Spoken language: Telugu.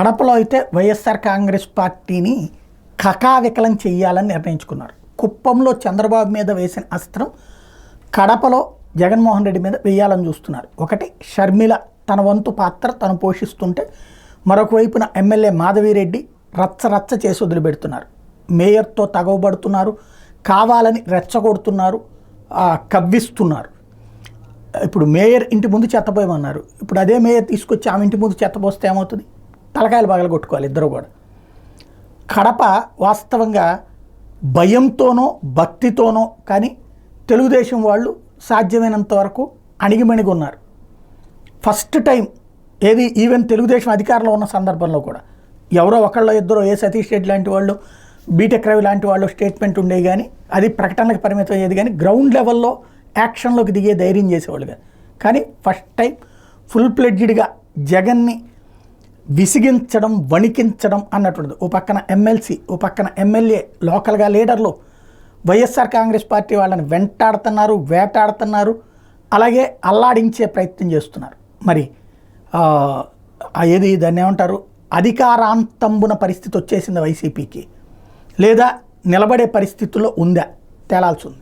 కడపలో అయితే వైఎస్ఆర్ కాంగ్రెస్ పార్టీని కకావికలం చెయ్యాలని నిర్ణయించుకున్నారు. కుప్పంలో చంద్రబాబు మీద వేసిన అస్త్రం కడపలో జగన్మోహన్ రెడ్డి మీద వేయాలని చూస్తున్నారు. ఒకటి, షర్మిల తన వంతు పాత్ర తను పోషిస్తుంటే, మరొక వైపున ఎమ్మెల్యే మాధవిరెడ్డి రచ్చ చేసి వదిలిపెడుతున్నారు. మేయర్తో తగవబడుతున్నారు, కావాలని రెచ్చగొడుతున్నారు, కవ్విస్తున్నారు. ఇప్పుడు మేయర్ ఇంటి ముందు చెత్తపోయమన్నారు. ఇప్పుడు అదే మేయర్ తీసుకొచ్చి ఆమె ఇంటి ముందు చెత్తపోస్తే ఏమవుతుంది? తలకాయలు పగలగొట్టుకోవాలి ఇద్దరు కూడా. కడప వాస్తవంగా భయంతోనో భక్తితోనో కానీ తెలుగుదేశం వాళ్ళు సాధ్యమైనంత వరకు అణిగిమణిగి ఉన్నారు. ఫస్ట్ టైం ఏది ఈవెన్ తెలుగుదేశం అధికారంలో ఉన్న సందర్భంలో కూడా ఎవరో ఒకళ్ళో ఇద్దరు ఏ సతీష్ రెడ్డి లాంటి వాళ్ళు, బీటెక్ రవి లాంటి వాళ్ళు స్టేట్మెంట్ ఉండేవి, కానీ అది ప్రకటనలకు పరిమితం అయ్యేది, కానీ గ్రౌండ్ లెవెల్లో యాక్షన్లోకి దిగే ధైర్యం చేసేవాళ్ళు కాదు. కానీ ఫస్ట్ టైం ఫుల్ ప్లెడ్జ్డ్గా జగన్ని విసిగించడం, వణికించడం అన్నటువంటిది. ఓ పక్కన ఎమ్మెల్సీ, ఓ పక్కన ఎమ్మెల్యే, లోకల్గా లీడర్లు వైఎస్ఆర్ కాంగ్రెస్ పార్టీ వాళ్ళని వెంటాడుతున్నారు, వేటాడుతున్నారు, అలాగే అల్లాడించే ప్రయత్నం చేస్తున్నారు. మరి ఏది దాన్ని ఏమంటారు, అధికారాంతంబున పరిస్థితి వచ్చేసింది వైసీపీకి, లేదా నిలబడే పరిస్థితుల్లో ఉందా తేలాల్సి ఉంది.